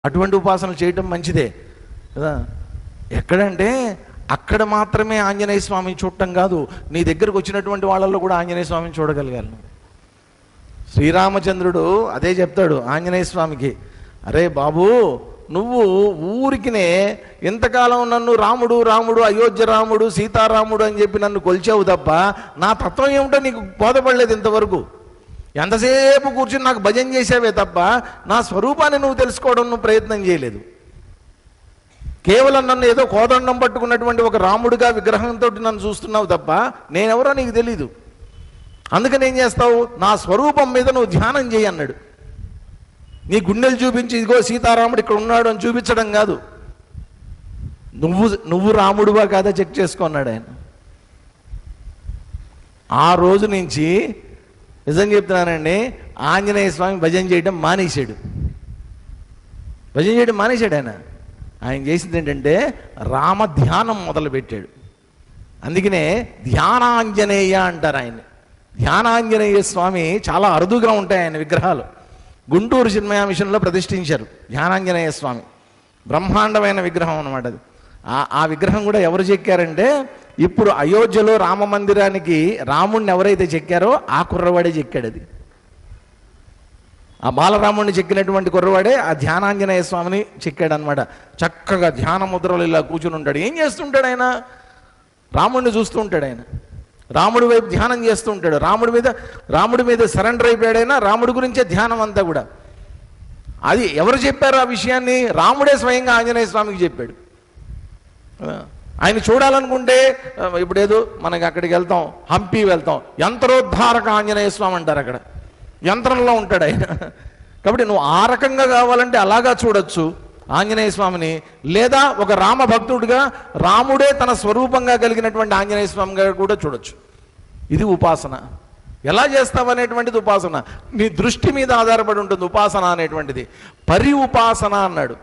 అటువంటి ఉపాసనలు చేయటం మంచిదే కదా. ఎక్కడంటే అక్కడ మాత్రమే ఆంజనేయ స్వామిని చూడటం కాదు, నీ దగ్గరకు వచ్చినటువంటి వాళ్ళల్లో కూడా ఆంజనేయ స్వామిని చూడగలిగాను. శ్రీరామచంద్రుడు అదే చెప్తాడు ఆంజనేయ స్వామికి, అరే బాబు నువ్వు ఊరికినే ఇంతకాలం నన్ను రాముడు రాముడు అయోధ్య రాముడు సీతారాముడు అని చెప్పి నన్ను కొలిచావు తప్ప నా తత్వం ఏమిటో నీకు బోధపడలేదు ఇంతవరకు. ఎంతసేపు కూర్చుని నాకు భజన చేసావే తప్ప నా స్వరూపాన్ని నువ్వు తెలుసుకోవడం నువ్వు ప్రయత్నం చేయలేదు. కేవలం నన్ను ఏదో కోదండం పట్టుకున్నటువంటి ఒక రాముడిగా విగ్రహంతో నన్ను చూస్తున్నావు తప్ప నేనెవరో నీకు తెలీదు. అందుకని ఏం చేస్తావు, నా స్వరూపం మీద నువ్వు ధ్యానం చేయి అన్నాడు. నీ గుండెలు చూపించి ఇదిగో సీతారాముడు ఇక్కడ ఉన్నాడు అని చూపించడం కాదు, నువ్వు రాముడువా కాదా చెక్ చేసుకున్నాడు ఆయన. ఆ రోజు నుంచి నిజం చెప్తున్నానండి, ఆంజనేయ స్వామి భజన చేయడం మానేశాడు. భజన చేయడం మానేశాడు ఆయన చేసింది ఏంటంటే రామ ధ్యానం మొదలుపెట్టాడు. అందుకనే ధ్యానాంజనేయ అంటారు ఆయన్ని. ధ్యానాంజనేయ స్వామి చాలా అరుదుగా ఉంటాయి ఆయన విగ్రహాలు. గుంటూరు చిన్మయ మిషన్లో ప్రతిష్ఠించారు ధ్యానాంజనేయ స్వామి, బ్రహ్మాండమైన విగ్రహం అన్నమాట అది. ఆ విగ్రహం కూడా ఎవరు చెక్కారంటే ఇప్పుడు అయోధ్యలో రామ మందిరానికి రాముడిని ఎవరైతే చెక్కారో ఆ కుర్రవాడే చెక్కాడు. అది ఆ బాలరాముడిని చెక్కినటువంటి కుర్రవాడే ఆ ధ్యానాంజనేయ స్వామిని చెక్కాడు అనమాట. చక్కగా ధ్యాన ముద్రలు ఇలా కూర్చుని ఉంటాడు. ఏం చేస్తుంటాడు ఆయన, రాముడిని చూస్తూ ఉంటాడు ఆయన, రాముడి వైపు ధ్యానం చేస్తూ ఉంటాడు. రాముడి మీద సరెండర్ అయిపోయాడైనా రాముడి గురించే ధ్యానం అంతా కూడా. అది ఎవరు చెప్పారు ఆ విషయాన్ని, రాముడే స్వయంగా ఆంజనేయ స్వామికి చెప్పాడు. ఆయన చూడాలనుకుంటే ఇప్పుడు ఏదో మనకి అక్కడికి వెళ్తాం, హంపి వెళ్తాం, యంత్రోద్ధారక ఆంజనేయ స్వామి అంటారు, అక్కడ యంత్రంలో ఉంటాడు ఆయన. కాబట్టి నువ్వు ఆ రకంగా కావాలంటే అలాగా చూడొచ్చు ఆంజనేయ స్వామిని, లేదా ఒక రామ భక్తుడిగా రాముడే తన స్వరూపంగా కలిగినటువంటి ఆంజనేయ స్వామిగా కూడా చూడొచ్చు. ఇది ఉపాసన. ఎలా చేస్తావనేటువంటిది ఉపాసన, నీ దృష్టి మీద ఆధారపడి ఉంటుంది ఉపాసన అనేటువంటిది. పరి ఉపాసన అన్నాడు.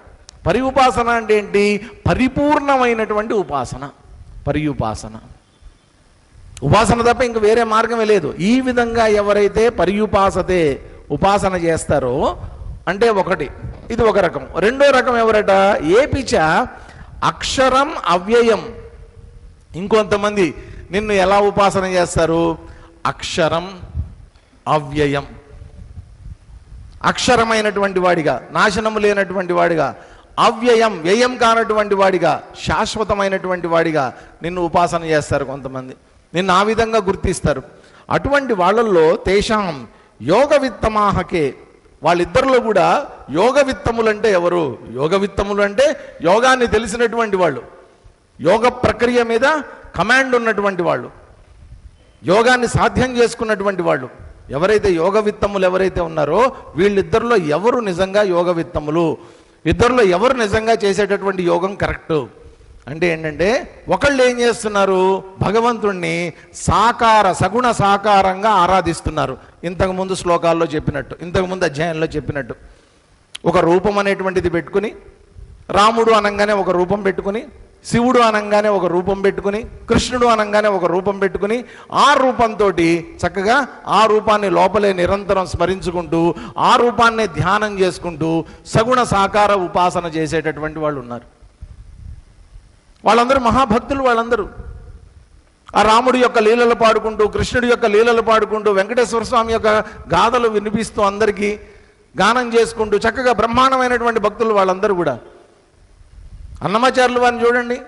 పరి ఉపాసన అంటే ఏంటి, పరిపూర్ణమైనటువంటి ఉపాసన. పరి ఉపాసన, ఉపాసన తప్ప ఇంక వేరే మార్గమే లేదు. ఈ విధంగా ఎవరైతే పర్యుపాసతే ఉపాసన చేస్తారో అంటే ఒకటి ఇది ఒక రకం. రెండో రకం ఎవరట, ఏపిచ అక్షరం అవ్యయం. ఇంకొంతమంది నిన్ను ఎలా ఉపాసన చేస్తారు, అక్షరం అవ్యయం, అక్షరమైనటువంటి వాడిగా, నాశనము లేనటువంటి వాడిగా, అవ్యయం వ్యయం కానటువంటి వాడిగా, శాశ్వతమైనటువంటి వాడిగా నిన్ను ఉపాసన చేస్తారు కొంతమంది. నిన్ను ఆ విధంగా గుర్తిస్తారు. అటువంటి వాళ్ళల్లో తేషాం యోగ విత్తమాహకే, వాళ్ళిద్దరిలో కూడా యోగ విత్తములు అంటే ఎవరు, యోగ విత్తములు అంటే యోగాన్ని తెలిసినటువంటి వాళ్ళు, యోగ ప్రక్రియ మీద కమాండ్ ఉన్నటువంటి వాళ్ళు, యోగాన్ని సాధ్యం చేసుకున్నటువంటి వాళ్ళు. ఎవరైతే యోగ విత్తములు ఎవరైతే ఉన్నారో వీళ్ళిద్దరిలో ఎవరు నిజంగా యోగ విత్తములు, ఇద్దరిలో ఎవరు నిజంగా చేసేటటువంటి యోగం కరెక్టు అంటే ఏంటంటే, ఒకళ్ళు ఏం చేస్తున్నారు, భగవంతుణ్ణి సగుణ సాకారంగా ఆరాధిస్తున్నారు. ఇంతకుముందు శ్లోకాల్లో చెప్పినట్టు, ఇంతకుముందు అధ్యాయంలో చెప్పినట్టు ఒక రూపం అనేటువంటిది పెట్టుకుని, రాముడు అనంగానే ఒక రూపం పెట్టుకుని, శివుడు అనంగానే ఒక రూపం పెట్టుకుని, కృష్ణుడు అనంగానే ఒక రూపం పెట్టుకుని, ఆ రూపంతో చక్కగా ఆ రూపాన్ని లోపలే నిరంతరం స్మరించుకుంటూ ఆ రూపాన్ని ధ్యానం చేసుకుంటూ సగుణ సాకార ఉపాసన చేసేటటువంటి వాళ్ళు ఉన్నారు. వాళ్ళందరూ మహాభక్తులు. వాళ్ళందరూ ఆ రాముడి యొక్క లీలలు పాడుకుంటూ, కృష్ణుడి యొక్క లీలలు పాడుకుంటూ, వెంకటేశ్వర స్వామి యొక్క గాథలు వినిపిస్తూ అందరికీ గానం చేసుకుంటూ చక్కగా బ్రహ్మాండమైనటువంటి భక్తులు వాళ్ళందరూ కూడా. అన్నమాచార్యులు వారిని చూడండి,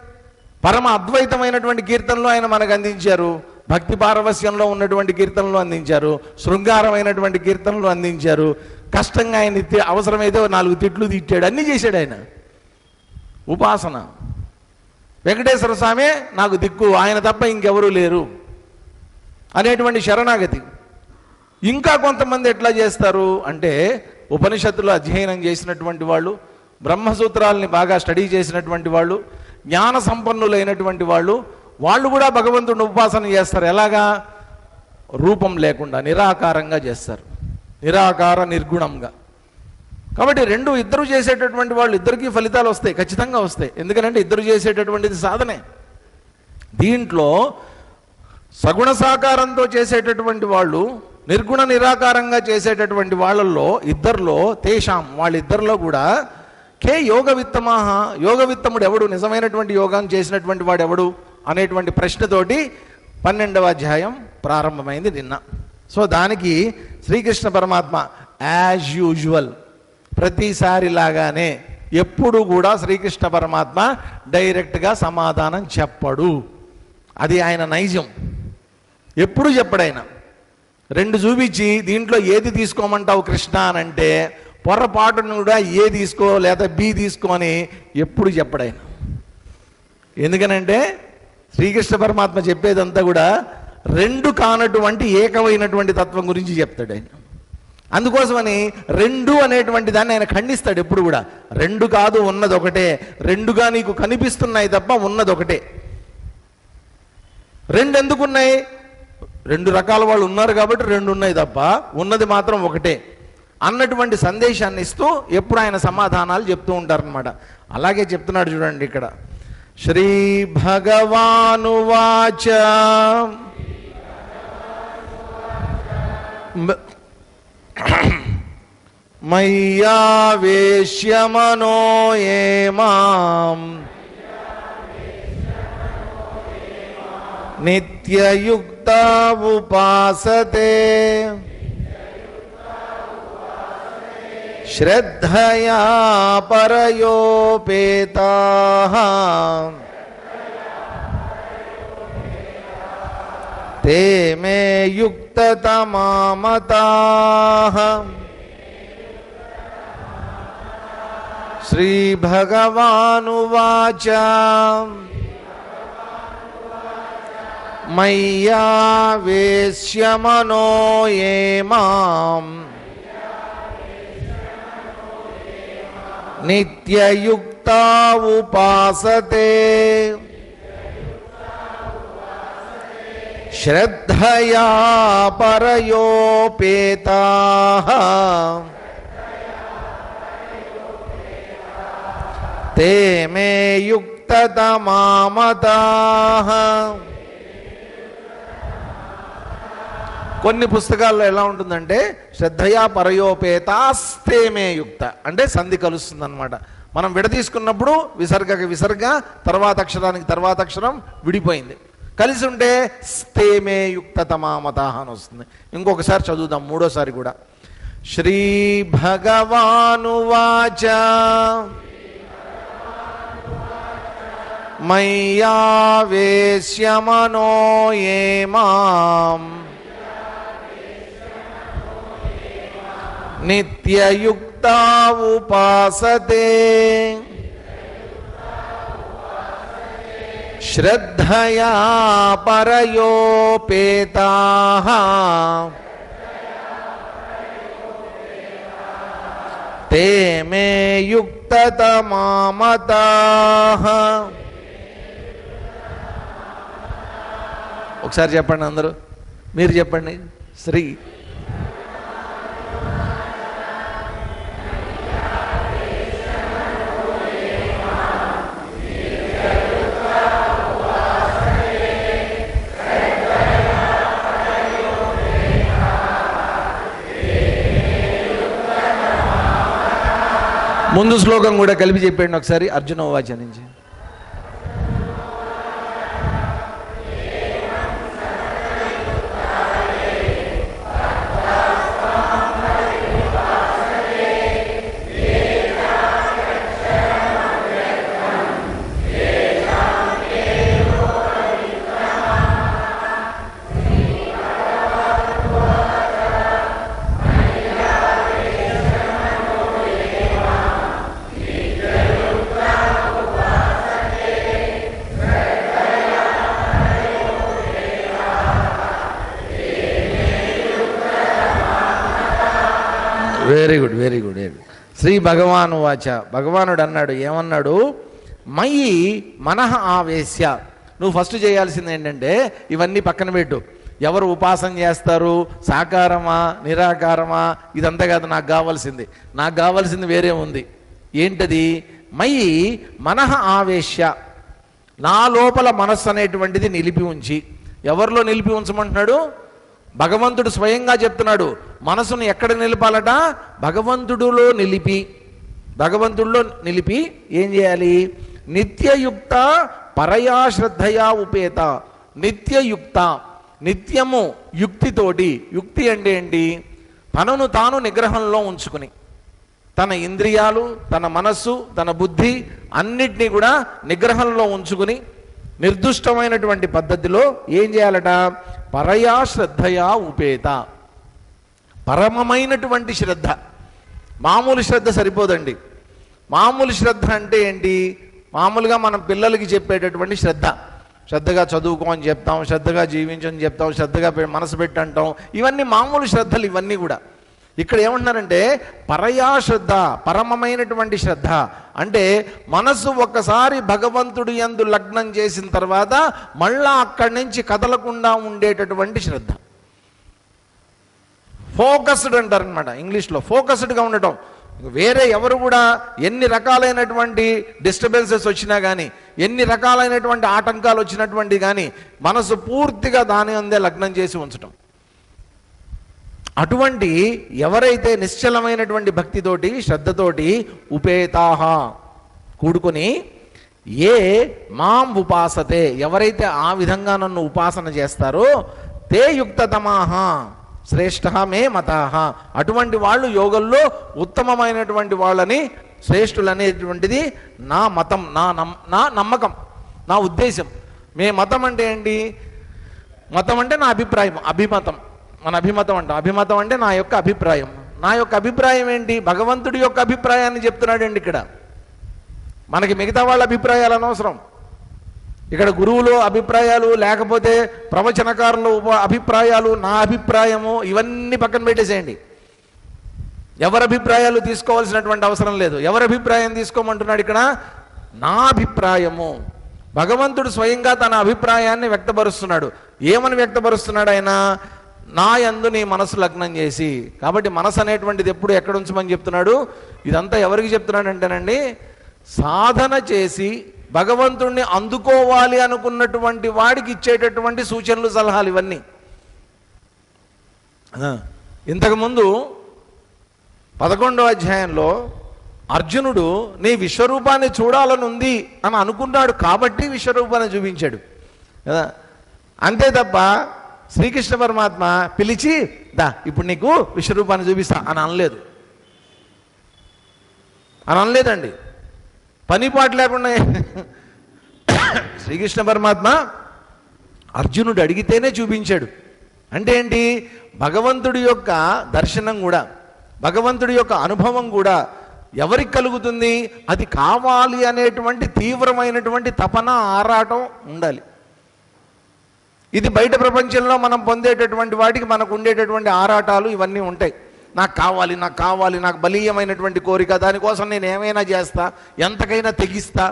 పరమ అద్వైతమైనటువంటి కీర్తనలు ఆయన మనకు అందించారు, భక్తి పారవస్యంలో ఉన్నటువంటి కీర్తనలు అందించారు, శృంగారమైనటువంటి కీర్తనలు అందించారు. కష్టంగా ఆయన అవసరమైతే 4 తిట్లు తిట్టాడు, అన్నీ చేశాడు ఆయన. ఉపాసన. వెంకటేశ్వర స్వామి నాకు దిక్కు, ఆయన తప్ప ఇంకెవరూ లేరు అనేటువంటి శరణాగతి. ఇంకా కొంతమంది ఎట్లా చేస్తారు అంటే, ఉపనిషత్తులో అధ్యయనం చేసినటువంటి వాళ్ళు, బ్రహ్మసూత్రాలని బాగా స్టడీ చేసినటువంటి వాళ్ళు, జ్ఞాన సంపన్నులైనటువంటి వాళ్ళు కూడా భగవంతుడిని ఉపాసన చేస్తారు. ఎలాగా, రూపం లేకుండా నిరాకారంగా చేస్తారు, నిరాకార నిర్గుణంగా. కాబట్టి ఇద్దరు చేసేటటువంటి వాళ్ళు ఇద్దరికీ ఫలితాలు వస్తాయి, ఖచ్చితంగా వస్తాయి. ఎందుకంటే ఇద్దరు చేసేటటువంటిది సాధనే. దీంట్లో సగుణ సాకారంతో చేసేటటువంటి వాళ్ళు, నిర్గుణ నిరాకారంగా చేసేటటువంటి వాళ్ళల్లో ఇద్దరిలో తేషాం వాళ్ళిద్దరిలో కూడా కే యోగ విత్తమాహ, యోగ విత్తముడు ఎవడు, నిజమైనటువంటి యోగం చేసినటువంటి వాడు ఎవడు అనేటువంటి ప్రశ్నతోటి 12వ అధ్యాయం ప్రారంభమైంది నిన్న. సో దానికి శ్రీకృష్ణ పరమాత్మ యాజ్ యూజువల్ ప్రతిసారిలాగానే ఎప్పుడు కూడా శ్రీకృష్ణ పరమాత్మ డైరెక్ట్గా సమాధానం చెప్పడు. అది ఆయన నైజం. ఎప్పుడు చెప్పడు ఆయన. 2 చూపించి దీంట్లో ఏది తీసుకోమంటావు కృష్ణ అని అంటే పొరపాటును కూడా ఏ తీసుకో లేదా బి తీసుకో అని ఎప్పుడు చెప్పడు ఆయన. ఎందుకనంటే శ్రీకృష్ణ పరమాత్మ చెప్పేదంతా కూడా 2 కానటువంటి ఏకమైనటువంటి తత్వం గురించి చెప్తాడు ఆయన. అందుకోసమని 2 అనేటువంటి దాన్ని ఆయన ఖండిస్తాడు ఎప్పుడు కూడా. 2 కాదు, ఉన్నది ఒకటే. 2గా నీకు కనిపిస్తున్నాయి తప్ప ఉన్నది ఒకటే. 2 ఎందుకున్నాయి? 2 రకాల వాళ్ళు ఉన్నారు కాబట్టి 2 ఉన్నాయి తప్ప ఉన్నది మాత్రం ఒకటే అన్నటువంటి సందేశాన్ని ఇస్తూ ఎప్పుడు ఆయన సమాధానాలు చెప్తూ ఉంటారనమాట. అలాగే చెప్తున్నాడు చూడండి ఇక్కడ. శ్రీ భగవానువాచ మయ్యావేశ్య మనో ఏ మాం నిత్యయుక్త ఉపాసతే శ్రద్ధయా పరయోపేతాః తే మే యుక్తతమా మతాః. శ్రీ భగవానువాచ మయ్యావేశ్య మనో ఏ మాం నిత్యయుక్త ఉపాసతే శ్రద్ధయా పరయోపేతాః తే మే యుక్తతమా మతాః. కొన్ని పుస్తకాల్లో ఎలా ఉంటుందంటే శ్రద్ధయా పరయోపేతాస్తే మే యుక్త అంటే సంధి కలుస్తుంది అనమాట. మనం విడదీసుకున్నప్పుడు విసర్గకి విసర్గ, తర్వాత అక్షరానికి తర్వాత అక్షరం విడిపోయింది. కలిసి ఉంటే స్తే మే యుక్తతమా మతాః అని వస్తుంది. ఇంకొకసారి చదువుదాం, 3వసారి కూడా. శ్రీ భగవానువాచ మయ్యావేశ్య మనో ఏ మాం నిత్యయుక్త ఉపాసతే శ్రద్ధయా పరయోపేతాః తే మే యుక్తతమా మతాః. ఒకసారి చెప్పండి అందరూ, మీరు చెప్పండి. శ్రీ ముందు శ్లోకం కూడా కలిపి చెప్పండి ఒకసారి. అర్జునోవాచ నుంచి. Very good, very good, very good. శ్రీ భగవాను వాచ, భగవానుడు అన్నాడు. ఏమన్నాడు? మయి మనః ఆవేశ్య. నువ్వు ఫస్ట్ చేయాల్సింది ఏంటంటే ఇవన్నీ పక్కన పెట్టు. ఎవరు ఉపాసన చేస్తారు, సాకారమా నిరాకారమా, ఇదంతా కాదు నాకు కావాల్సింది. నాకు కావాల్సింది వేరే ఉంది. ఏంటది? మయి మనః ఆవేశ్య, నా లోపల మనస్సు అనేటువంటిది నిలిపి ఉంచి. ఎవరిలో నిలిపి ఉంచమంటున్నాడు? భగవంతుడు స్వయంగా చెప్తున్నాడు. మనసును ఎక్కడ నిలపాలట? భగవంతుడిలో నిలిపి. భగవంతుడిలో నిలిపి ఏం చేయాలి? నిత్యయుక్త పరయా శ్రద్ధయా ఉపేత. నిత్యయుక్త, నిత్యము యుక్తితోటి. యుక్తి అంటే ఏంటి? తనను తాను నిగ్రహంలో ఉంచుకుని, తన ఇంద్రియాలు, తన మనస్సు, తన బుద్ధి అన్నిటినీ కూడా నిగ్రహంలో ఉంచుకుని నిర్దుష్టమైనటువంటి పద్ధతిలో ఏం చేయాలట? పరయా శ్రద్ధయా ఉపేత. పరమమైనటువంటి శ్రద్ధ. మామూలు శ్రద్ధ సరిపోదండి. మామూలు శ్రద్ధ అంటే ఏంటి? మామూలుగా మనం పిల్లలకి చెప్పేటటువంటి శ్రద్ధ. శ్రద్ధగా చదువుకో అని చెప్తాం, శ్రద్ధగా జీవించని చెప్తాం, శ్రద్ధగా మనసు పెట్టి అంటాం. ఇవన్నీ మామూలు శ్రద్ధలు ఇవన్నీ కూడా. ఇక్కడ ఏమంటున్నారంటే పరయా శ్రద్ధ, పరమమైనటువంటి శ్రద్ధ అంటే మనసు ఒక్కసారి భగవంతుడి యందు లగ్నం చేసిన తర్వాత మళ్ళా అక్కడి నుంచి కదలకుండా ఉండేటటువంటి శ్రద్ధ. ఫోకస్డ్ అంటారు అనమాట ఇంగ్లీష్లో. ఫోకస్డ్గా ఉండటం. వేరే ఎవరు కూడా ఎన్ని రకాలైనటువంటి డిస్టర్బెన్సెస్ వచ్చినా కానీ, ఎన్ని రకాలైనటువంటి ఆటంకాలు వచ్చినటువంటి కానీ మనసు పూర్తిగా దాని అందే లగ్నం చేసి ఉంచటం. అటువంటి ఎవరైతే నిశ్చలమైనటువంటి భక్తితోటి, శ్రద్ధతోటి ఉపేతాహ కూడుకొని, ఏ మాం ఉపాసతే, ఎవరైతే ఆ విధంగా నన్ను ఉపాసన చేస్తారో, తే యుక్తతమాహ శ్రేష్ఠ మే మతాహ, అటువంటి వాళ్ళు యోగంలో ఉత్తమమైనటువంటి వాళ్ళని, శ్రేష్ఠులు అనేటువంటిది నా మతం, నా నమ్మకం, నా ఉద్దేశం. మే మతం అంటే ఏంటి? మతం అంటే నా అభిప్రాయం, అభిమతం. మన అభిమతం అంటాం. అభిమతం అంటే నా యొక్క అభిప్రాయం. నా యొక్క అభిప్రాయం ఏంటి? భగవంతుడి యొక్క అభిప్రాయాన్ని చెప్తున్నాడండి ఇక్కడ. మనకి మిగతా వాళ్ళ అభిప్రాయాలు అనవసరం. ఇక్కడ గురువులు అభిప్రాయాలు, లేకపోతే ప్రవచనకారులు అభిప్రాయాలు, నా అభిప్రాయము, ఇవన్నీ పక్కన పెట్టేసేయండి. ఎవరి అభిప్రాయాలు తీసుకోవాల్సినటువంటి అవసరం లేదు. ఎవరి అభిప్రాయం తీసుకోమంటున్నాడు ఇక్కడ? నా అభిప్రాయము. భగవంతుడు స్వయంగా తన అభిప్రాయాన్ని వ్యక్తపరుస్తున్నాడు. ఏమని వ్యక్తపరుస్తున్నాడు ఆయన? నా యందు నీ మనసు లగ్నం చేసి. కాబట్టి మనసు అనేటువంటిది ఎప్పుడు ఎక్కడ ఉంచమని చెప్తున్నాడు? ఇదంతా ఎవరికి చెప్తున్నాడు అంటేనండి, సాధన చేసి భగవంతుణ్ణి అందుకోవాలి అనుకున్నటువంటి వాడికి ఇచ్చేటటువంటి సూచనలు, సలహాలు ఇవన్నీ. ఇంతకుముందు 11వ అధ్యాయంలో అర్జునుడు నీ విశ్వరూపాన్ని చూడాలని ఉంది అని అనుకున్నాడు కాబట్టి విశ్వరూపాన్ని చూపించాడు కదా. అంతే తప్ప శ్రీకృష్ణ పరమాత్మ పిలిచి దా ఇప్పుడు నీకు విశ్వరూపాన్ని చూపిస్తా అని అనలేదండి. పనిపాటు లేకుండా శ్రీకృష్ణ పరమాత్మ అర్జునుడు అడిగితేనే చూపించాడు. అంటే ఏంటి? భగవంతుడి యొక్క దర్శనం కూడా, భగవంతుడి యొక్క అనుభవం కూడా ఎవరికి కలుగుతుంది? అది కావాలి అనేటువంటి తీవ్రమైనటువంటి తపన, ఆరాటం ఉండాలి. ఇది బయట ప్రపంచంలో మనం పొందేటటువంటి వాటికి మనకు ఉండేటటువంటి ఆరాటాలు ఇవన్నీ ఉంటాయి. నాకు కావాలి, నాకు కావాలి, నాకు బలీయమైనటువంటి కోరిక, దానికోసం నేను ఏమైనా చేస్తా, ఎంతకైనా తెగిస్తా,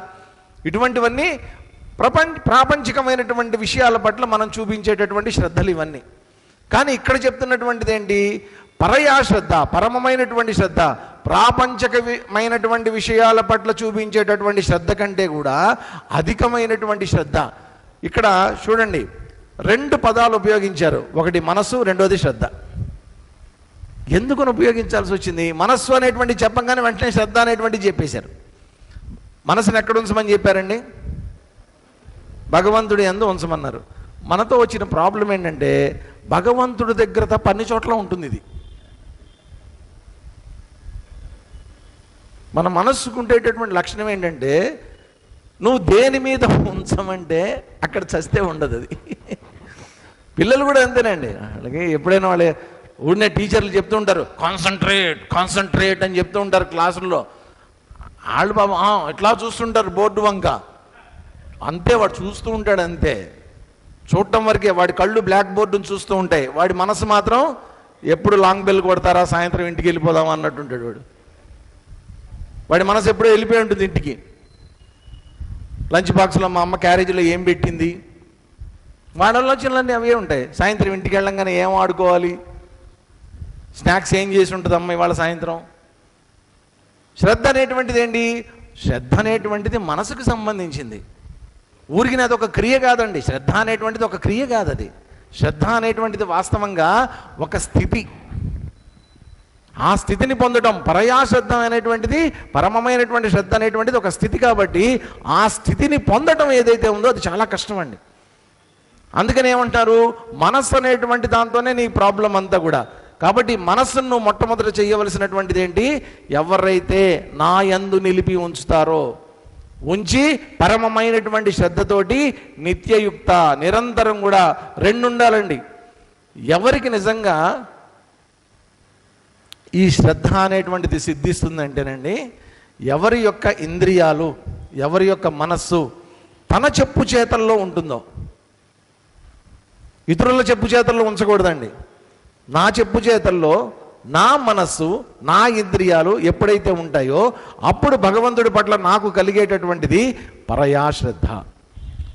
ఇటువంటివన్నీ ప్రాపంచికమైనటువంటి విషయాల పట్ల మనం చూపించేటటువంటి శ్రద్ధలు ఇవన్నీ. కానీ ఇక్కడ చెప్తున్నటువంటిది ఏంటి? పరయా శ్రద్ధ, పరమమైనటువంటి శ్రద్ధ. ప్రాపంచకమైనటువంటి విషయాల పట్ల చూపించేటటువంటి శ్రద్ధ కంటే కూడా అధికమైనటువంటి శ్రద్ధ. ఇక్కడ చూడండి, 2 పదాలు ఉపయోగించారు. ఒకటి మనస్సు, రెండోది శ్రద్ధ. ఎందుకని ఉపయోగించాల్సి వచ్చింది? మనస్సు అనేటువంటి చెప్పంగానే వెంటనే శ్రద్ధ అనేటువంటి చెప్పేశారు. మనసుని ఎక్కడ ఉంచమని చెప్పారండి? భగవంతుడి యందు ఉంచమన్నారు. మనతో వచ్చిన ప్రాబ్లం ఏంటంటే భగవంతుడి దగ్గర తప్ప అన్ని చోట్ల ఉంటుంది ఇది. మన మనస్సుకు ఉండేటటువంటి లక్షణం ఏంటంటే నువ్వు దేని మీద ఉంచమంటే అక్కడ చస్తే ఉండదు అది. పిల్లలు కూడా అంతేనండి. అలాగే ఎప్పుడైనా వాళ్ళే ఊరినే టీచర్లు చెప్తూ ఉంటారు కాన్సన్ట్రేట్ కాన్సన్ట్రేట్ అని చెప్తూ ఉంటారు క్లాసుల్లో. వాళ్ళు బాబా ఎట్లా చూస్తుంటారు బోర్డు వంక, అంతే వాడు చూస్తూ ఉంటాడు. అంతే చూడటం వరకే. వాడి కళ్ళు బ్లాక్ బోర్డుని చూస్తూ ఉంటాయి, వాడి మనసు మాత్రం ఎప్పుడు లాంగ్ బెల్ కొడతారా, సాయంత్రం ఇంటికి వెళ్ళిపోదామా అన్నట్టుంటాడు వాడు. వాడి మనసు ఎప్పుడో వెళ్ళిపోయి ఉంటుంది ఇంటికి. లంచ్ బాక్స్లో మా అమ్మ క్యారేజీలో ఏం పెట్టింది, వాడి ఆలోచనలన్నీ అవే ఉంటాయి. సాయంత్రం ఇంటికి వెళ్ళంగానే ఏం ఆడుకోవాలి, స్నాక్స్ ఏం చేసి ఉంటుంది అమ్మ ఇవాళ సాయంత్రం. శ్రద్ధ అనేటువంటిది ఏంటి? శ్రద్ధ అనేటువంటిది మనసుకు సంబంధించింది. ఊరికి అది ఒక క్రియ కాదండి. శ్రద్ధ అనేటువంటిది ఒక క్రియ కాదు. అది శ్రద్ధ అనేటువంటిది వాస్తవంగా ఒక స్థితి. ఆ స్థితిని పొందడం, పరయా శ్రద్ధ అనేటువంటిది, పరమమైనటువంటి శ్రద్ధ అనేటువంటిది ఒక స్థితి. కాబట్టి ఆ స్థితిని పొందడం ఏదైతే ఉందో అది చాలా కష్టం అండి. అందుకని ఏమంటారు, మనస్సు అనేటువంటి దాంతోనే నీ ప్రాబ్లం అంతా కూడా. కాబట్టి మనస్సును మొట్టమొదట చేయవలసినటువంటిది ఏంటి, ఎవరైతే నా యందు నిలిపి ఉంచుతారో, ఉంచి పరమమైనటువంటి శ్రద్ధతోటి నిత్యయుక్త, నిరంతరం కూడా రెండు ఉండాలండి. ఎవరికి నిజంగా ఈ శ్రద్ధ అనేటువంటిది సిద్ధిస్తుందంటేనండి, ఎవరి యొక్క ఇంద్రియాలు, ఎవరి యొక్క మనస్సు తన చెప్పు చేతల్లో ఉంటుందో. ఇతరుల చెప్పు చేతల్లో ఉంచకూడదండి. నా చెప్పు చేతల్లో నా మనస్సు, నా ఇంద్రియాలు ఎప్పుడైతే ఉంటాయో అప్పుడు భగవంతుడి పట్ల నాకు కలిగేటటువంటిది పరయా శ్రద్ధ,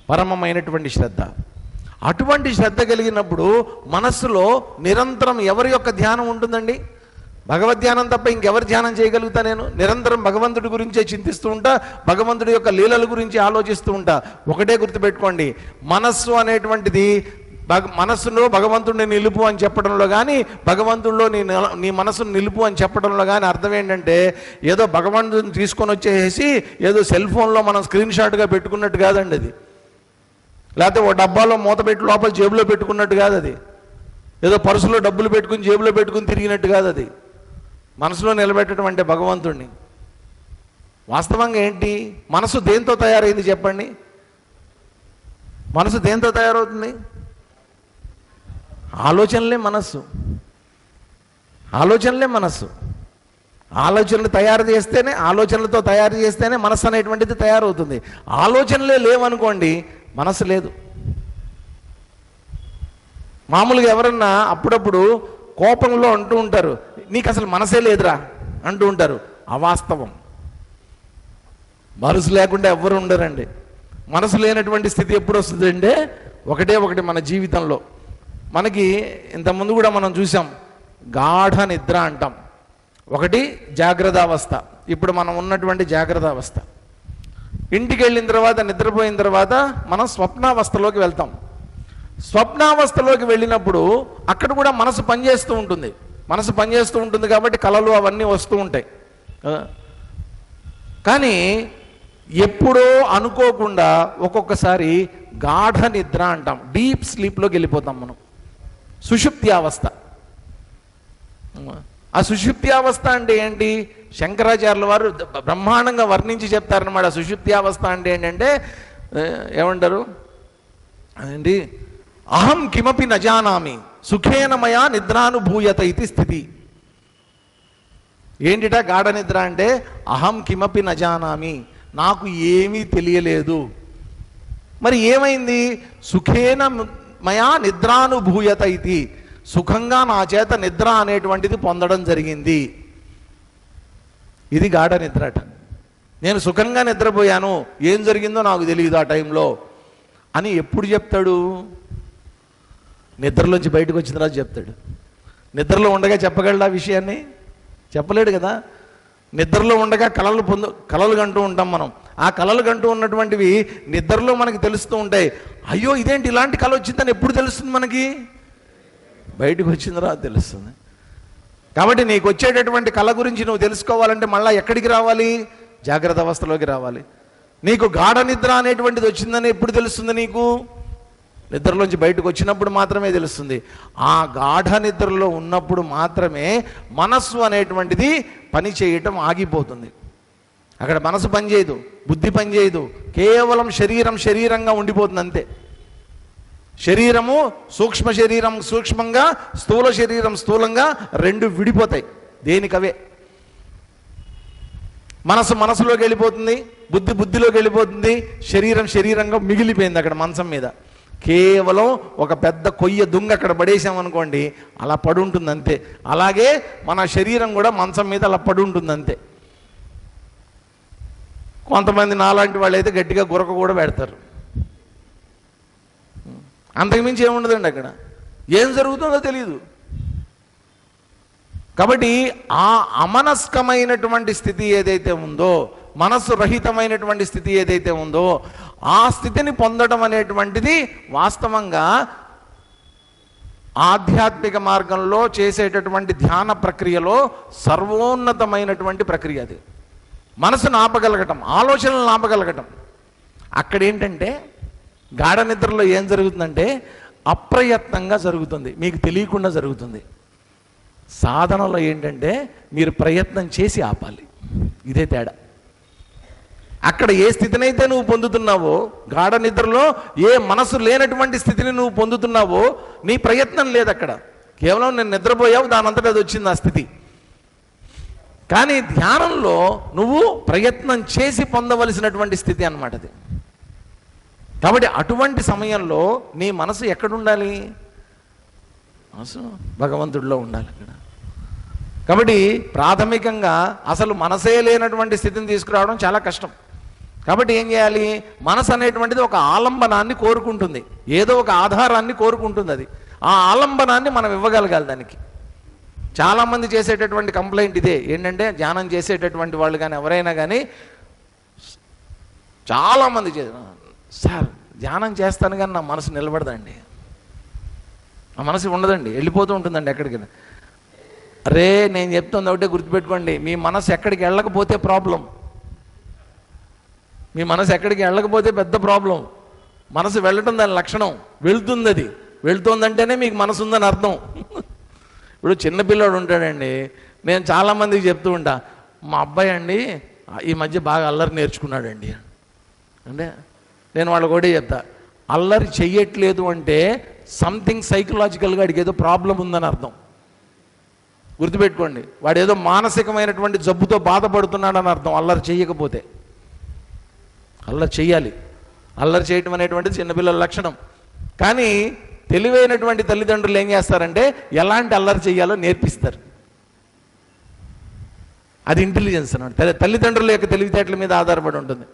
పరమమైనటువంటి శ్రద్ధ. అటువంటి శ్రద్ధ కలిగినప్పుడు మనస్సులో నిరంతరం ఎవరి యొక్క ధ్యానం ఉంటుందండి? భగవద్ధ్యానం తప్ప ఇంకెవరి ధ్యానం చేయగలుగుతా నేను? నిరంతరం భగవంతుడి గురించే చింతిస్తూ ఉంటా, భగవంతుడి యొక్క లీలల గురించి ఆలోచిస్తూ ఉంటా. ఒకటే గుర్తుపెట్టుకోండి, మనస్సు అనేటువంటిది మనస్సులో భగవంతుడిని నిలుపు అని చెప్పడంలో కానీ, భగవంతుడిలో నీ మనస్సును నిలుపు అని చెప్పడంలో కానీ అర్థం ఏంటంటే, ఏదో భగవంతుడిని తీసుకొని వచ్చేసి ఏదో సెల్ ఫోన్లో మనం స్క్రీన్ షాట్గా పెట్టుకున్నట్టు కాదండి అది. లేకపోతే ఓ డబ్బాలో మూత పెట్టి లోపల జేబులో పెట్టుకున్నట్టు కాదు అది. ఏదో పర్సులో డబ్బులు పెట్టుకుని జేబులో పెట్టుకుని తిరిగినట్టు కాదు అది. మనసులో నిలబెట్టడం అంటే భగవంతుడిని. వాస్తవంగా ఏంటి, మనసు దేంతో తయారైంది చెప్పండి? మనసు దేంతో తయారవుతుంది? ఆలోచనలే మనస్సు. ఆలోచనలే మనస్సు. ఆలోచనలు తయారు చేస్తేనే, ఆలోచనలతో తయారు చేస్తేనే మనస్సు అనేటువంటిది తయారవుతుంది. ఆలోచనలే లేవనుకోండి, మనస్సు లేదు. మామూలుగా ఎవరన్నా అప్పుడప్పుడు కోపంలో అంటూ ఉంటారు, నీకు అసలు మనసే లేదురా అంటూ ఉంటారు. అవాస్తవం. మనసు లేకుండా ఎవ్వరు ఉండరండి. మనసు లేనటువంటి స్థితి ఎప్పుడు వస్తుందంటే, ఒకటి మన జీవితంలో మనకి ఇంతకుముందు కూడా మనం చూసాం, గాఢ నిద్ర అంటాం. ఒకటి జాగ్రత్త అవస్థ, ఇప్పుడు మనం ఉన్నటువంటి జాగ్రత్త అవస్థ. ఇంటికి వెళ్ళిన తర్వాత, నిద్రపోయిన తర్వాత మనం స్వప్నావస్థలోకి వెళ్తాం. స్వప్నావస్థలోకి వెళ్ళినప్పుడు అక్కడ కూడా మనసు పనిచేస్తూ ఉంటుంది. మనసు పనిచేస్తూ ఉంటుంది కాబట్టి కలలు అవన్నీ వస్తూ ఉంటాయి. కానీ ఎప్పుడో అనుకోకుండా ఒక్కొక్కసారి గాఢ నిద్ర అంటాం, డీప్ స్లీప్లోకి వెళ్ళిపోతాం మనం. సుషుప్తి అవస్థ. ఆ సుషుప్తి అవస్థ అంటే ఏంటి? శంకరాచార్యుల వారు బ్రహ్మాండంగా వర్ణించి చెప్తారనమాట. సుషుప్తి అవస్థ అంటే ఏంటంటే ఏమంటారు ఏంటి, అహం కిమపి నజానామి సుఖేన మయా నిద్రానుభూయత ఇది స్థితి. ఏంటిట గాఢ నిద్ర అంటే, అహం కిమపి నజానామి, నాకు ఏమీ తెలియలేదు. మరి ఏమైంది? సుఖేన మయా నిద్రానుభూయత ఇది, సుఖంగా నా చేత నిద్ర అనేటువంటిది పొందడం జరిగింది. ఇది గాఢ నిద్ర అట. నేను సుఖంగా నిద్రపోయాను, ఏం జరిగిందో నాకు తెలియదు ఆ టైంలో అని ఎప్పుడు చెప్తాడు? నిద్రలోంచి బయటకు వచ్చిన తర్వాత చెప్తాడు. నిద్రలో ఉండగా చెప్పగలడా విషయాన్ని? చెప్పలేడు కదా. నిద్రలో ఉండగా కలలు కంటూ ఉంటాం మనం. ఆ కలలు కంటూ ఉన్నటువంటివి నిద్రలో మనకి తెలుస్తూ ఉంటాయి. అయ్యో ఇదేంటి ఇలాంటి కళ వచ్చిందని ఎప్పుడు తెలుస్తుంది మనకి? బయటకు వచ్చిన తర్వాత తెలుస్తుంది. కాబట్టి నీకు వచ్చేటటువంటి కళ గురించి నువ్వు తెలుసుకోవాలంటే మళ్ళీ ఎక్కడికి రావాలి? జాగ్రత్త అవస్థలోకి రావాలి. నీకు గాఢ నిద్ర అనేటువంటిది వచ్చిందని ఎప్పుడు తెలుస్తుంది నీకు? నిద్రలోంచి బయటకు వచ్చినప్పుడు మాత్రమే తెలుస్తుంది. ఆ గాఢ నిద్రలో ఉన్నప్పుడు మాత్రమే మనస్సు అనేటువంటిది పని చేయటం ఆగిపోతుంది. అక్కడ మనసు పనిచేయదు, బుద్ధి పనిచేయదు, కేవలం శరీరంగా ఉండిపోతుంది అంతే. శరీరము సూక్ష్మ శరీరం సూక్ష్మంగా, స్థూల శరీరం స్థూలంగా రెండు విడిపోతాయి దేనికవే. మనసులోకి వెళ్ళిపోతుంది, బుద్ధిలోకి వెళ్ళిపోతుంది, శరీరంగా మిగిలిపోయింది అక్కడ మంచం మీద. కేవలం ఒక పెద్ద కొయ్య దుంగ అక్కడ పడేసామనుకోండి, అలా పడుంటుంది అంతే. అలాగే మన శరీరం కూడా మంచం మీద అలా పడుంటుంది అంతే. కొంతమంది నాలాంటి వాళ్ళు అయితే గట్టిగా గురక కూడా పెడతారు. అంతకుమించి ఏముండదండి అక్కడ. ఏం జరుగుతుందో తెలియదు. కాబట్టి ఆ అమనస్కమైనటువంటి స్థితి ఏదైతే ఉందో, మనస్సు రహితమైనటువంటి స్థితి ఏదైతే ఉందో, ఆ స్థితిని పొందడం అనేటువంటిది వాస్తవంగా ఆధ్యాత్మిక మార్గంలో చేసేటటువంటి ధ్యాన ప్రక్రియలో సర్వోన్నతమైనటువంటి ప్రక్రియ అది. మనసును ఆపగలగటం, ఆలోచనలను ఆపగలగటం. అక్కడేంటంటే గాఢ నిద్రలో ఏం జరుగుతుందంటే అప్రయత్నంగా జరుగుతుంది, మీకు తెలియకుండా జరుగుతుంది. సాధనలో ఏంటంటే మీరు ప్రయత్నం చేసి ఆపాలి. ఇదే తేడా. అక్కడ ఏ స్థితినైతే నువ్వు పొందుతున్నావో, గాఢ నిద్రలో ఏ మనసు లేనటువంటి స్థితిని నువ్వు పొందుతున్నావో, నీ ప్రయత్నం లేదు అక్కడ. కేవలం నేను నిద్రపోయావు, దానంతటా అది వచ్చింది ఆ స్థితి. కానీ ధ్యానంలో నువ్వు ప్రయత్నం చేసి పొందవలసినటువంటి స్థితి అన్నమాట అది. కాబట్టి అటువంటి సమయంలో నీ మనసు ఎక్కడుండాలి? మనసు భగవంతుడిలో ఉండాలి అక్కడ. కాబట్టి ప్రాథమికంగా అసలు మనసే లేనటువంటి స్థితిని తీసుకురావడం చాలా కష్టం. కాబట్టి ఏం చేయాలి? మనసు అనేటువంటిది ఒక ఆలంబనాన్ని కోరుకుంటుంది, ఏదో ఒక ఆధారాన్ని కోరుకుంటుంది. అది ఆ ఆలంబనాన్ని మనం ఇవ్వగలగాలి దానికి. చాలామంది చేసేటటువంటి కంప్లైంట్ ఇదే. ఏంటంటే ధ్యానం చేసేటటువంటి వాళ్ళు కానీ ఎవరైనా కానీ చాలామంది సార్ ధ్యానం చేస్తాను కానీ నా మనసు నిలబడదండి, నా మనసు ఉండదండి, వెళ్ళిపోతూ ఉంటుందండి ఎక్కడికి. అరే నేను చెప్తుంది ఒకటే గుర్తుపెట్టుకోండి, మీ మనసు ఎక్కడికి వెళ్ళకపోతే ప్రాబ్లం. మీ మనసు ఎక్కడికి వెళ్ళకపోతే పెద్ద ప్రాబ్లం. మనసు వెళ్ళటం దాని లక్షణం. వెళ్తుంది, అది వెళ్తుందంటేనే మీకు మనసు ఉందని అర్థం. ఇప్పుడు చిన్నపిల్లాడు ఉంటాడండి, నేను చాలామందికి చెప్తూ ఉంటా, మా అబ్బాయి అండి ఈ మధ్య బాగా అల్లరి నేర్చుకున్నాడండి అంటే నేను వాళ్ళకి ఒకటే చెప్తా, అల్లరి చెయ్యట్లేదు అంటే సంథింగ్ సైకలాజికల్గా వాడికి ఏదో ప్రాబ్లం ఉందని అర్థం. గుర్తుపెట్టుకోండి, వాడు ఏదో మానసికమైనటువంటి జబ్బుతో బాధపడుతున్నాడని అర్థం అల్లరి చెయ్యకపోతే. అల్లరి చెయ్యాలి. అల్లరి చేయటం అనేటువంటిది చిన్నపిల్లల లక్షణం. కానీ తెలివైనటువంటి తల్లిదండ్రులు ఏం చేస్తారంటే ఎలాంటి అల్లరి చేయాలో నేర్పిస్తారు. అది ఇంటెలిజెన్స్ అన్నమాట. తల్లిదండ్రుల యొక్క తెలివితేటల మీద ఆధారపడి ఉంటుంది.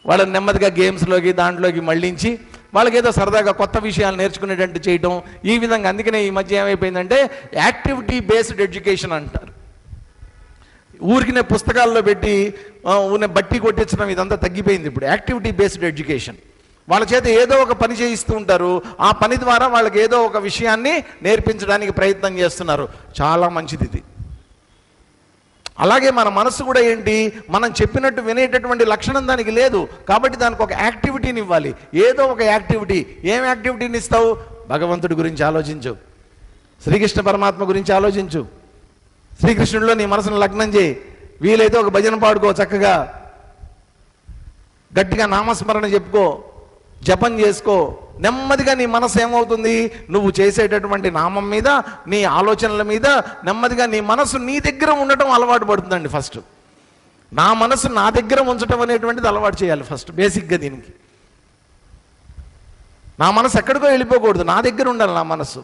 వాళ్ళని నెమ్మదిగా గేమ్స్లోకి దాంట్లోకి మళ్ళించి వాళ్ళకి ఏదో సరదాగా కొత్త విషయాలు నేర్చుకునేటట్టు చేయటం, ఈ విధంగా. అందుకనే ఈ మధ్య ఏమైపోయిందంటే యాక్టివిటీ బేస్డ్ ఎడ్యుకేషన్ అంటారు. ఊరికినే పుస్తకాల్లో పెట్టి బట్టి కొట్టించడం ఇదంతా తగ్గిపోయింది. ఇప్పుడు యాక్టివిటీ బేస్డ్ ఎడ్యుకేషన్. వాళ్ళ చేత ఏదో ఒక పని చేయిస్తూ ఉంటారు, ఆ పని ద్వారా వాళ్ళకి ఏదో ఒక విషయాన్ని నేర్పించడానికి ప్రయత్నం చేస్తున్నారు. చాలా మంచిది ఇది. అలాగే మన మనసు కూడా ఏంటి, మనం చెప్పినట్టు వినేటటువంటి లక్షణం దానికి లేదు. కాబట్టి దానికి ఒక యాక్టివిటీని ఇవ్వాలి, ఏదో ఒక యాక్టివిటీ. ఏం యాక్టివిటీని ఇస్తావు? భగవంతుడి గురించి ఆలోచించు, శ్రీకృష్ణ పరమాత్మ గురించి ఆలోచించు, శ్రీకృష్ణుడిలో నీ మనసును లగ్నం చేయి. వీలైతే ఒక భజన పాడుకో, చక్కగా గట్టిగా నామస్మరణ చెప్పుకో, జపం చేసుకో. నెమ్మదిగా నీ మనసు ఏమవుతుంది, నువ్వు చేసేటటువంటి నామం మీద, నీ ఆలోచనల మీద నెమ్మదిగా నీ మనసు నీ దగ్గర ఉండటం అలవాటు పడుతుందండి. ఫస్ట్ నా మనసు నా దగ్గర ఉంచడం అనేటువంటిది అలవాటు చేయాలి ఫస్ట్, బేసిక్గా. దీనికి నా మనసు ఎక్కడికో వెళ్ళిపోకూడదు, నా దగ్గర ఉండాలి నా మనసు.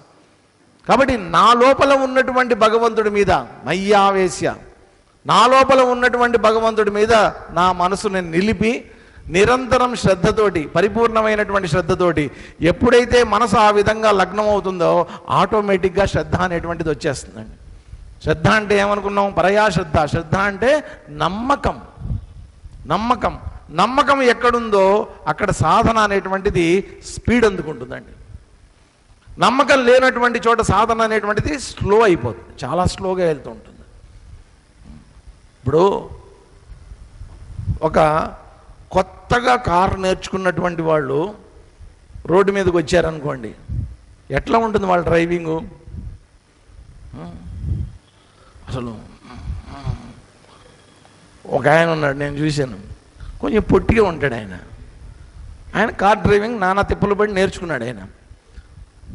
కాబట్టి నా లోపల ఉన్నటువంటి భగవంతుడి మీద మయ్యావేశ్య, నా లోపల ఉన్నటువంటి భగవంతుడి మీద నా మనసుని నిలిపి నిరంతరం శ్రద్ధతోటి, పరిపూర్ణమైనటువంటి శ్రద్ధతోటి ఎప్పుడైతే మనసు ఆ విధంగా లగ్నం అవుతుందో ఆటోమేటిక్గా శ్రద్ధ అనేటువంటిది వచ్చేస్తుందండి. శ్రద్ధ అంటే ఏమనుకున్నాం? పరయా శ్రద్ధ. శ్రద్ధ అంటే నమ్మకం. నమ్మకం నమ్మకం ఎక్కడుందో అక్కడ సాధన అనేటువంటిది స్పీడ్ అందుకుంటుందండి. నమ్మకం లేనటువంటి చోట సాధన అనేటువంటిది స్లో అయిపోతుంది, చాలా స్లోగా వెళ్తూ ఉంటుంది. ఇప్పుడు ఒక కొత్తగా కారు నేర్చుకున్నటువంటి వాళ్ళు రోడ్డు మీదకి వచ్చారనుకోండి, ఎట్లా ఉంటుంది వాళ్ళ డ్రైవింగు? అసలు ఒక ఆయన ఉన్నాడు, నేను చూశాను, కొంచెం పొట్టిగా ఉంటాడు ఆయన కార్ డ్రైవింగ్ నానా తిప్పలు పడి నేర్చుకున్నాడు. ఆయన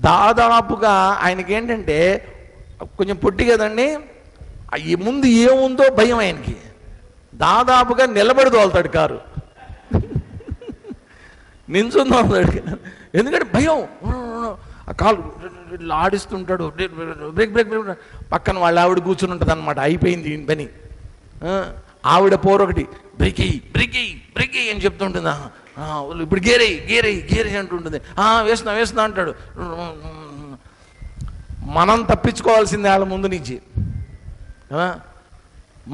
దాదాపుగా ఆయనకి ఏంటంటే కొంచెం పొట్టి కదండి, ఈ ముందు ఏముందో భయం ఆయనకి. దాదాపుగా నిలబడి తోలుతాడు కారు, నించుని తోలుతాడు. ఎందుకంటే భయం. ఆ కాలు ఆడిస్తుంటాడు, బ్రేక్ బ్రేక్ బ్రేక్. పక్కన వాళ్ళ ఆవిడ కూర్చుని ఉంటుంది అనమాట. అయిపోయింది ఈ పని. ఆవిడ పోరొకటి బ్రేక్ బ్రేక్ అని చెప్తుంటుందా, ఇప్పుడు గేరై గేరై గేరై అంటుంటుంది. వేస్తున్నా అంటాడు. మనం తప్పించుకోవాల్సిందే వాళ్ళ ముందు నుంచి,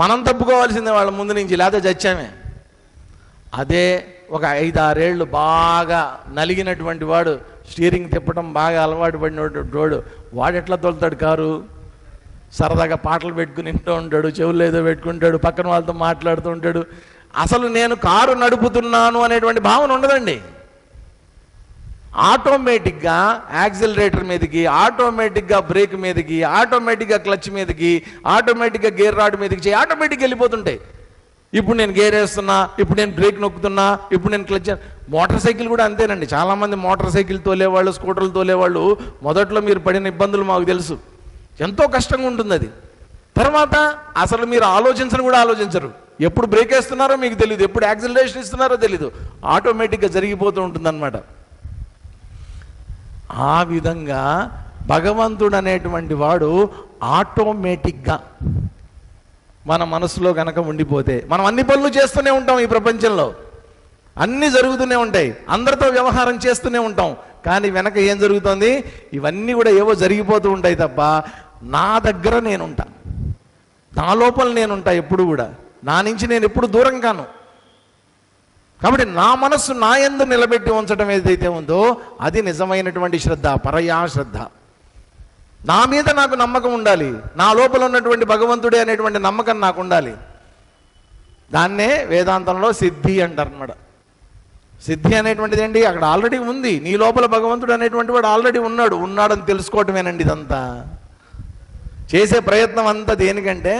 మనం తప్పుకోవాల్సిందే వాళ్ళ ముందు నుంచి, లేకపోతే చచ్చామే. అదే ఒక 5-6 ఏళ్ళు బాగా నలిగినటువంటి వాడు స్టీరింగ్ తిప్పడం బాగా అలవాటు పడినోడు వాడు ఎట్లా తోలుతాడు కారు? సరదాగా పాటలు పెట్టుకుని వింటూ ఉంటాడు, చెవులు ఏదో పెట్టుకుంటాడు, పక్కన వాళ్ళతో మాట్లాడుతూ ఉంటాడు. అసలు నేను కారు నడుపుతున్నాను అనేటువంటి భావన ఉండదండి. ఆటోమేటిక్గా యాక్సిలరేటర్ మీదకి, ఆటోమేటిక్గా బ్రేక్ మీదకి, ఆటోమేటిక్గా క్లచ్ మీదకి, ఆటోమేటిక్గా గేర్ రాడ్ మీదకి ఆటోమేటిక్గా వెళ్ళిపోతుంటాయి. ఇప్పుడు నేను గేర్ వేస్తున్నా, ఇప్పుడు నేను బ్రేక్ నొక్కుతున్నా, ఇప్పుడు నేను క్లచ్. మోటార్ సైకిల్ కూడా అంతేనండి. చాలామంది మోటార్ సైకిల్ తోలేవాళ్ళు, స్కూటర్లు తోలేవాళ్ళు మొదట్లో మీరు పడిన ఇబ్బందులు మాకు తెలుసు. ఎంతో కష్టంగా ఉంటుంది అది. తర్వాత అసలు మీరు ఆలోచించను కూడా ఆలోచించరు. ఎప్పుడు బ్రేక్ వేస్తున్నారో మీకు తెలియదు, ఎప్పుడు యాక్సిలరేషన్ ఇస్తున్నారో తెలీదు, ఆటోమేటిక్గా జరిగిపోతూ ఉంటుందన్నమాట. ఆ విధంగా భగవంతుడు అనేటువంటి వాడు ఆటోమేటిక్గా మన మనసులో కనుక ఉండిపోతే మనం అన్ని పనులు చేస్తూనే ఉంటాం. ఈ ప్రపంచంలో అన్నీ జరుగుతూనే ఉంటాయి, అందరితో వ్యవహారం చేస్తూనే ఉంటాం. కానీ వెనక ఏం జరుగుతుంది? ఇవన్నీ కూడా ఏవో జరిగిపోతూ ఉంటాయి తప్ప నా దగ్గర నేనుంటా, నా లోపల నేనుంటా. ఎప్పుడు కూడా నా నుంచి నేను ఎప్పుడు దూరం కాను. కాబట్టి నా మనస్సు నా యందు నిలబెట్టి ఉంచడం ఏదైతే ఉందో అది నిజమైనటువంటి శ్రద్ధ, పరయా శ్రద్ధ. నా మీద నాకు నమ్మకం ఉండాలి, నా లోపల ఉన్నటువంటి భగవంతుడే అనేటువంటి నమ్మకం నాకు ఉండాలి. దాన్నే వేదాంతంలో సిద్ధి అంటారు అన్నమాట. సిద్ధి అనేటువంటిది ఏంటి? అక్కడ ఆల్రెడీ ఉంది. నీ లోపల భగవంతుడు అనేటువంటి వాడు ఆల్రెడీ ఉన్నాడని తెలుసుకోవటమేనండి. ఇదంతా చేసే ప్రయత్నం అంతా దేనికంటే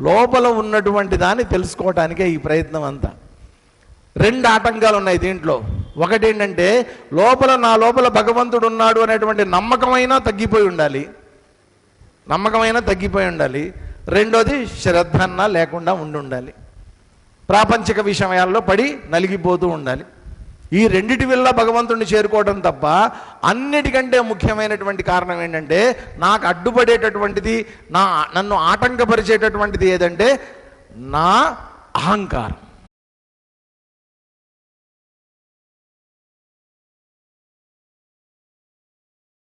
లోపల ఉన్నటువంటి దాన్ని తెలుసుకోవటానికే ఈ ప్రయత్నం అంతా. రెండు ఆటంకాలు ఉన్నాయి దీంట్లో. ఒకటి ఏంటంటే నా లోపల భగవంతుడు ఉన్నాడు అనేటువంటి నమ్మకమైనా తగ్గిపోయి ఉండాలి. రెండోది శ్రద్ధన్నా లేకుండా ఉండాలి. ప్రాపంచిక విషయాల్లో పడి నలిగిపోతూ ఉండాలి. ఈ రెండిటి వల్ల భగవంతుడిని చేరుకోవడం తప్ప అన్నిటికంటే ముఖ్యమైనటువంటి కారణం ఏంటంటే నాకు అడ్డుపడేటటువంటిది, నన్ను ఆటంకపరిచేటటువంటిది ఏదంటే నా అహంకారం.